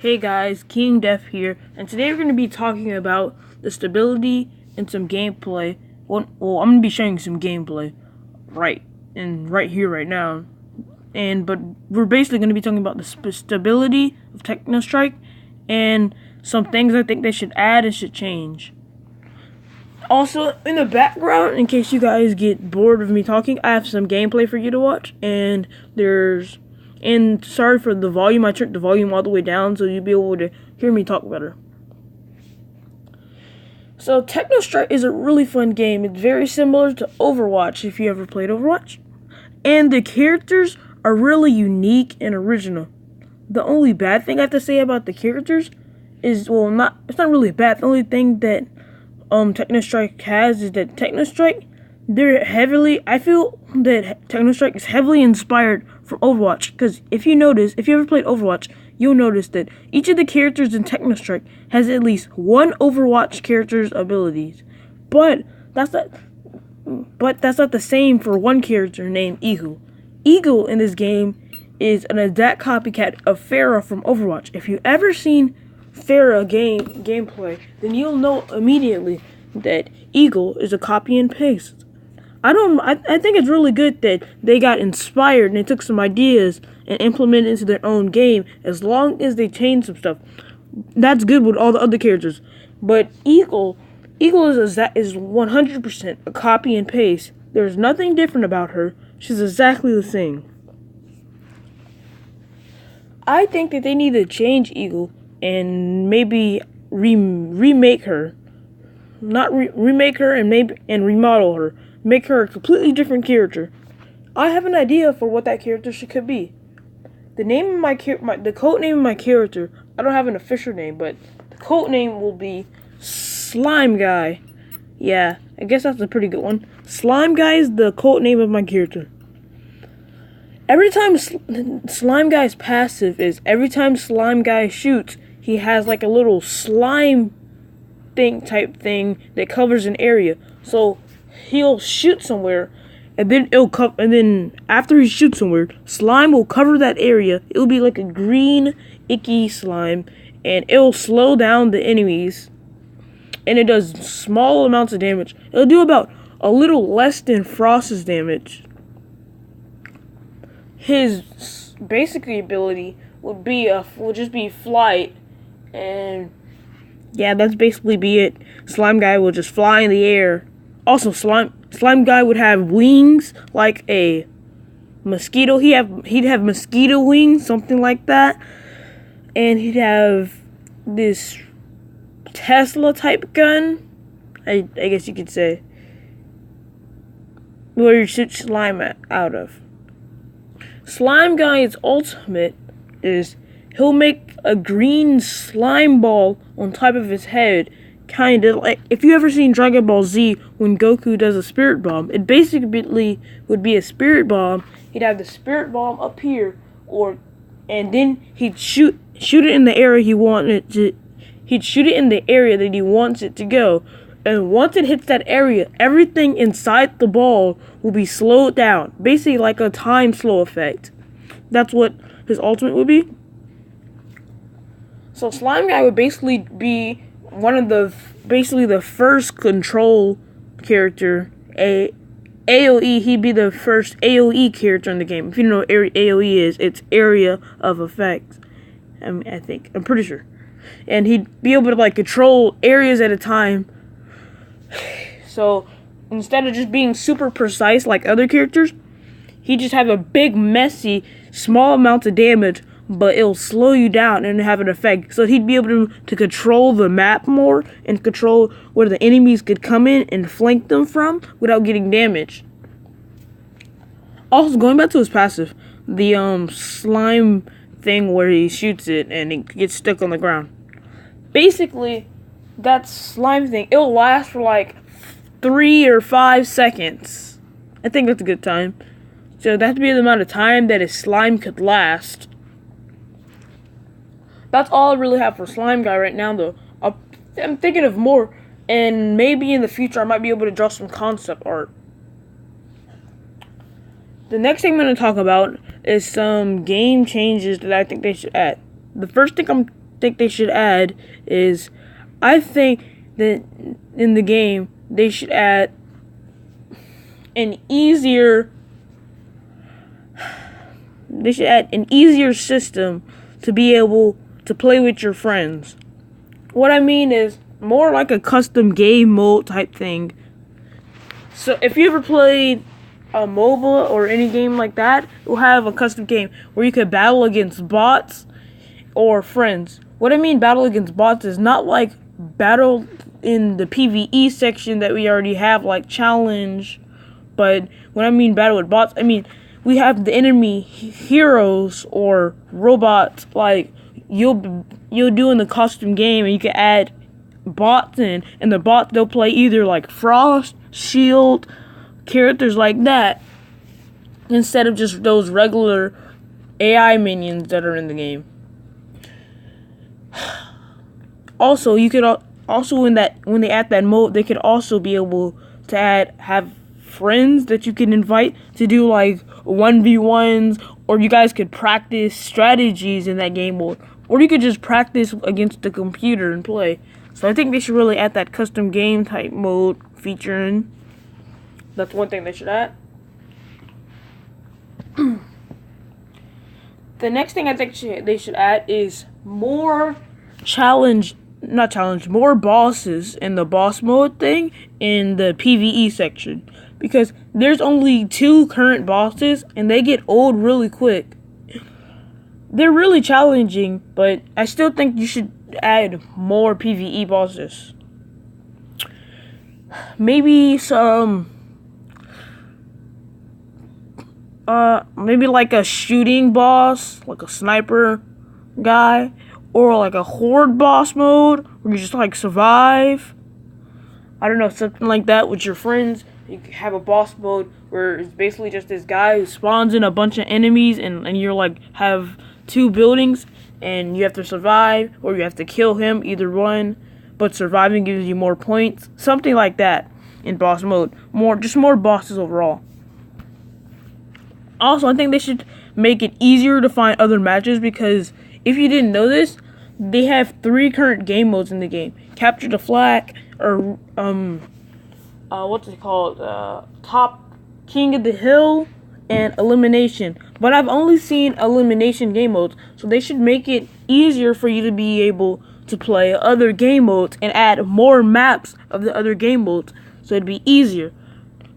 Hey guys, King Def here, and today we're going to be talking about the stability and some gameplay. Well, I'm going to be showing you some gameplay right here, right now. But we're basically going to be talking about the stability of Techno Strike and some things I think they should add and should change. Also, in the background, in case you guys get bored of me talking, I have some gameplay for you to watch, and sorry for the volume, I turned the volume all the way down so you'll be able to hear me talk better. So, Techno Strike is a really fun game. It's very similar to Overwatch, if you ever played Overwatch. And the characters are really unique and original. The only bad thing I have to say about the characters is, it's not really bad. The only thing that Techno Strike has is that Techno Strike, I feel that Techno Strike is heavily inspired from Overwatch, because if you ever played Overwatch, you'll notice that each of the characters in Techno Strike has at least one Overwatch character's abilities. But that's not the same for one character named Eagle. Eagle in this game is an exact copycat of Pharah from Overwatch. If you've ever seen Pharah gameplay, then you'll know immediately that Eagle is a copy and paste. I think it's really good that they got inspired and they took some ideas and implemented into their own game, as long as they change some stuff. That's good with all the other characters. But Eagle is 100% a copy and paste. There's nothing different about her. She's exactly the same. I think that they need to change Eagle and maybe remake her. Remake her and remodel her. Make her a completely different character. I have an idea for what that character could be. The code name of my character, I don't have an official name, but the code name will be Slime Guy. Yeah, I guess that's a pretty good one. Slime Guy is the code name of my character. Every time Slime Guy's passive is every time Slime Guy shoots, he has like a little slime type thing that covers an area. So he'll shoot somewhere, and then after he shoots somewhere, slime will cover that area. It'll be like a green, icky slime, and it'll slow down the enemies. And it does small amounts of damage. It'll do about a little less than Frost's damage. His basic ability would just be flight, and yeah, that's basically be it. Slime Guy will just fly in the air. Also, Slime Guy would have wings like a mosquito. He'd have mosquito wings, something like that. And he'd have this Tesla type gun, I guess you could say, where you shoot slime out of. Slime Guy's ultimate is he'll make a green slime ball on top of his head. Kind of like, if you ever seen Dragon Ball Z when Goku does a spirit bomb, it basically would be a spirit bomb. He'd have the spirit bomb up here, and then he'd shoot it in the area he'd shoot it in the area that he wants it to go. And once it hits that area, everything inside the ball will be slowed down. Basically like a time slow effect. That's what his ultimate would be. So Slime Guy would basically be the first control character. AoE, he'd be the first AoE character in the game. If you know what AoE is, it's area of effect. I'm pretty sure. And he'd be able to control areas at a time. So instead of just being super precise like other characters, he just have a big, messy, small amounts of damage, but it'll slow you down and have an effect. So he'd be able to control the map more and control where the enemies could come in and flank them from without getting damaged. Also, going back to his passive, the slime thing where he shoots it and it gets stuck on the ground. Basically, that slime thing, it'll last for 3 or 5 seconds. I think that's a good time. So that would be the amount of time that a slime could last. That's all I really have for Slime Guy right now, though. I'm thinking of more, and maybe in the future I might be able to draw some concept art. The next thing I'm going to talk about is some game changes that I think they should add. The first thing I'm think they should add is, I think that in the game they should add an easier system to be able to play with your friends. What I mean is more like a custom game mode type thing. So if you ever played a MOBA or any game like that, it will have a custom game where you could battle against bots or friends. What I mean battle against bots is not like battle in the PvE section that we already have, like challenge. But when I mean battle with bots, I mean we have the enemy heroes or robots. Like you'll do in the custom game, and you can add bots in, and the bots, they'll play either like Frost, Shield, characters like that, instead of just those regular AI minions that are in the game. Also, you could when they add that mode, they could also be able to have friends that you can invite to do like 1v1s, or you guys could practice strategies in that game mode, or you could just practice against the computer and play. So I think they should really add that custom game type mode feature in. That's one thing they should add. The next thing I think they should add is more more bosses in the boss mode thing in the PvE section. Because there's only 2 current bosses, and they get old really quick. They're really challenging, but I still think you should add more PvE bosses. Maybe some maybe like a shooting boss, like a sniper guy, or like a horde boss mode where you just like survive. I don't know, something like that with your friends. You can have a boss mode where it's basically just this guy who spawns in a bunch of enemies, and you're like have 2 buildings, and you have to survive, or you have to kill him, either one. But surviving gives you more points, something like that in boss mode. More bosses overall. Also, I think they should make it easier to find other matches, because if you didn't know this, they have 3 current game modes in the game: Capture the Flag, or what's it called? Top King of the Hill, and Elimination. But I've only seen Elimination game modes, so they should make it easier for you to be able to play other game modes and add more maps of the other game modes, so it'd be easier.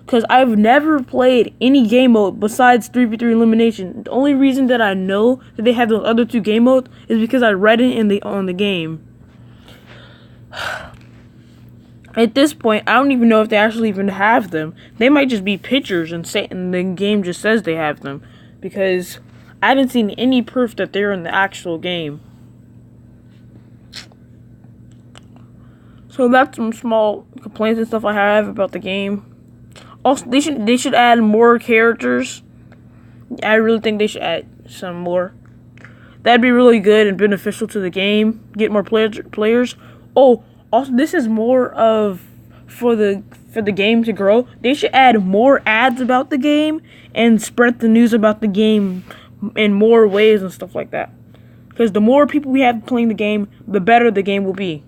Because I've never played any game mode besides 3v3 Elimination. The only reason that I know that they have those other 2 game modes is because I read it on the game. At this point, I don't even know if they actually even have them. They might just be pictures and the game just says they have them. Because I haven't seen any proof that they're in the actual game. So that's some small complaints and stuff I have about the game. Also, they should add more characters. I really think they should add some more. That'd be really good and beneficial to the game. Get more players. Oh, also, this is more of for the game to grow. They should add more ads about the game and spread the news about the game in more ways and stuff like that. Because the more people we have playing the game, the better the game will be.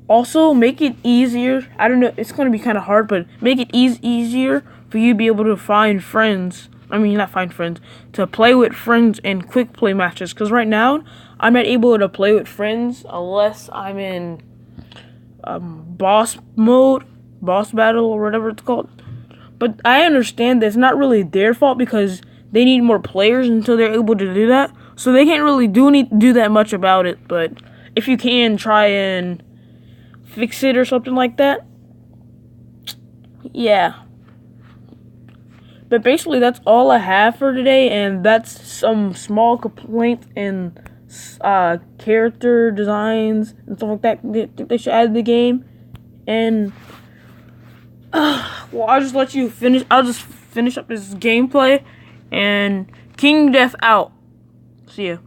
Also, make it easier. I don't know, it's going to be kind of hard, but make it easier for you to be able to find friends. I mean, not find friends. To play with friends in quick play matches. Because right now, I'm not able to play with friends unless I'm in boss mode, boss battle, or whatever it's called. But I understand that it's not really their fault, because they need more players until they're able to do that. So they can't really do that much about it. But if you can, try and fix it or something like that. Yeah. But basically, that's all I have for today, and that's some small complaints and character designs and stuff like that they should add to the game. And well, I'll just let you finish. I'll just finish up this gameplay. And King Death out. See ya.